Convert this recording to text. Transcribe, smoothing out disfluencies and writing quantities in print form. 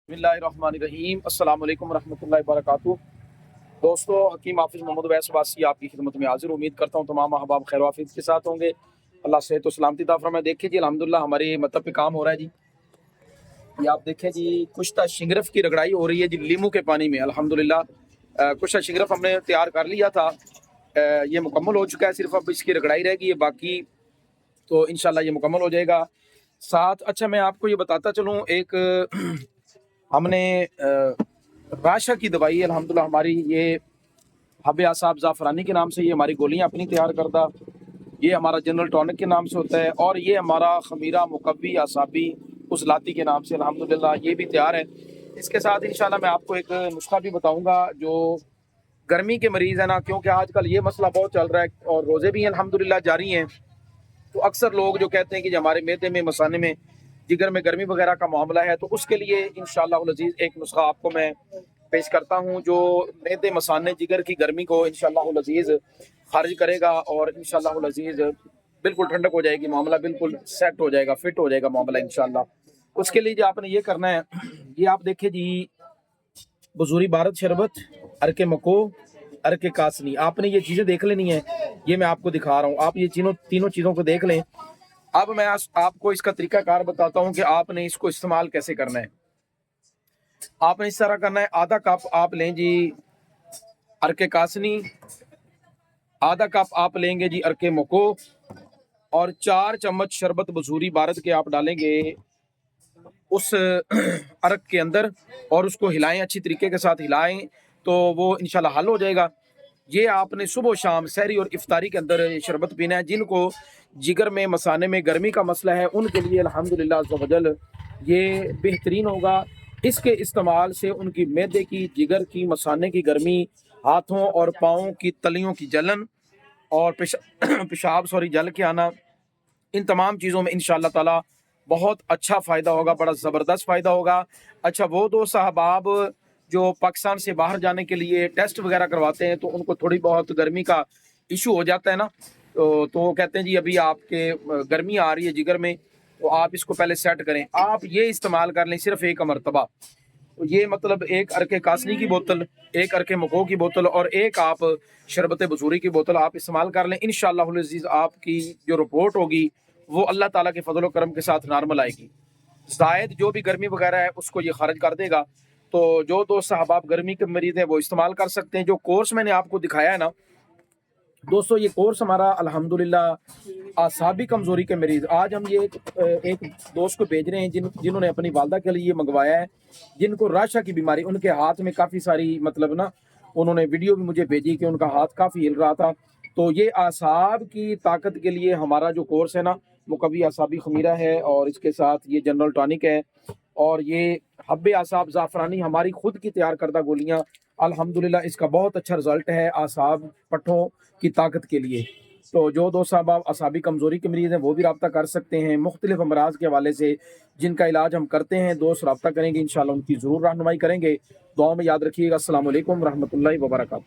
बिस्मिल्लाहिर्रहमानिर्रहीम। अस्सलाम वालेकुम रहमतुल्लाहि वबरकातुहू। दोस्तों, हकीम हाफिज़ मोहम्मद वैस वासी आपकी खिदमत में हाजिर। उम्मीद करता हूँ तमाम अहबाब खैर वाफियत के साथ होंगे। अल्लाह सेहत और सलामती अता फरमाए। देखिए जी, अल्हम्दुलिल्लाह हमारे मतलब पे काम हो रहा है जी। ये आप देखें जी, कुश्ता शिंगरफ की रगड़ाई हो रही है जी लीमू के पानी में। अल्हम्दुलिल्लाह कुश्ता शिंगरफ हमने तैयार कर लिया था। ये मुकम्मल हो चुका है, सिर्फ अब इसकी रगड़ाई रह गई है, बाकी तो इंशाल्लाह ये मुकम्मल हो जाएगा। साथ अच्छा मैं आपको ये बताता चलूँ, एक हमने राशा की दवाई अल्हम्दुलिल्लाह हमारी ये हब आसाब ज़ाफ़रानी के नाम से, ये हमारी गोलियां अपनी तैयार करदा, ये हमारा जनरल टॉनिक के नाम से होता है, और ये हमारा खमीरा मुकव्वी आसाबी उज़लाती के नाम से अल्हम्दुलिल्लाह ये भी तैयार है। इसके साथ इंशाल्लाह मैं आपको एक नुस्खा भी बताऊंगा जो गर्मी के मरीज़ है ना, क्योंकि आजकल ये मसला बहुत चल रहा है और रोज़े भी अल्हम्दुलिल्लाह जारी हैं। तो अक्सर लोग जो कहते हैं कि हमारे मैदे में, मसाने में, जिगर में गर्मी वगैरह का मामला है, तो उसके लिए इंशाअल्लाह अज़ीज़ एक नुस्खा आपको मैं पेश करता हूँ जो मैदे, मसाने, जिगर की गर्मी को इंशाअल्लाह अज़ीज़ खारिज करेगा और इंशाअल्लाह अज़ीज़ बिल्कुल ठंडक हो जाएगी, मामला बिल्कुल सेट हो जाएगा, फिट हो जाएगा मामला इंशाअल्लाह। उसके लिए जो आपने ये करना है, ये आप देखिए जी, बजूरी भारत शरबत, अरके मको, अरके कासनी, आपने ये चीज़ें देख लेनी है। ये मैं आपको दिखा रहा हूँ, आप ये तीनों चीज़ों को देख लें। अब मैं आपको इसका तरीकाकार बताता हूँ कि आपने इसको इस्तेमाल कैसे करना है। आपने इस तरह करना है, आधा कप आप लें जी अरके कासनी, आधा कप आप लेंगे जी अरके मको, और 4 चम्मच शरबत बजूरी भारत के आप डालेंगे उस अरक के अंदर, और उसको हिलाएं, अच्छी तरीके के साथ हिलाएं, तो वो इंशाल्लाह हल हो जाएगा। ये आपने सुबह शाम सहरी और इफ्तारी के अंदर शरबत पीना है। जिनको जिगर में, मसाने में गर्मी का मसला है, उनके लिए अल्हम्दुलिल्लाह अज़्ज़ा वजल ये बेहतरीन होगा। इसके इस्तेमाल से उनकी मैदे की, जिगर की, मसाने की गर्मी, हाथों और पाँव की तलियों की जलन और पेशाब जल के आना, इन तमाम चीज़ों में इंशाअल्लाह ताला बहुत अच्छा फ़ायदा होगा, बड़ा ज़बरदस्त फ़ायदा होगा। अच्छा, वो दोस्त अहबाब जो पाकिस्तान से बाहर जाने के लिए टेस्ट वगैरह करवाते हैं, तो उनको थोड़ी बहुत गर्मी का इशू हो जाता है ना, तो वो कहते हैं जी अभी आपके गर्मी आ रही है जिगर में, तो आप इसको पहले सेट करें। आप ये इस्तेमाल कर लें सिर्फ एक मरतबा। तो ये मतलब एक अरके कासनी की बोतल, एक अरके मको की बोतल और एक आप शरबत बजूरी की बोतल आप इस्तेमाल कर लें। इंशाअल्लाह अज़ीज़ आपकी जो रिपोर्ट होगी वो अल्लाह ताला के फजल करम के साथ नॉर्मल आएगी। ज़ायद जो भी गर्मी वगैरह है उसको ये खारिज कर देगा। तो जो दोस्त साहब गर्मी के मरीज हैं वो इस्तेमाल कर सकते हैं। जो कोर्स मैंने आपको दिखाया है ना दोस्तों, ये कोर्स हमारा अल्हम्दुलिल्लाह आसाबी कमजोरी के मरीज, आज हम ये एक दोस्त को भेज रहे हैं जिन्होंने अपनी वालदा के लिए मंगवाया है, जिनको राशा की बीमारी, उनके हाथ में काफ़ी सारी मतलब ना, उन्होंने वीडियो भी मुझे भेजी कि उनका हाथ काफ़ी हिल रहा था। तो ये आसाब की ताकत के लिए हमारा जो कोर्स है ना, मुकव्वी आसाबी खमीरा है, और इसके साथ ये जनरल टॉनिक है, और ये हब्बे आसाब ज़ाफ़रानी हमारी खुद की तैयार करदा गोलियां। अल्हम्दुलिल्लाह इसका बहुत अच्छा रिजल्ट है आसाब पट्ठों की ताकत के लिए। तो जो दोस्त साहब आप असाबी कमज़ोरी के मरीज़ हैं वो भी रब्ता कर सकते हैं। मुख्तलिफ अमराज के हवाले से जिनका इलाज हम करते हैं, दोस्त रब्ता करेंगे, इंशाल्लाह उनकी ज़रूर रहनुमाई करेंगे। दुआ में याद रखिएगा। अस्सलाम वालेकुम रहमतुल्लाहि व बरकातहू।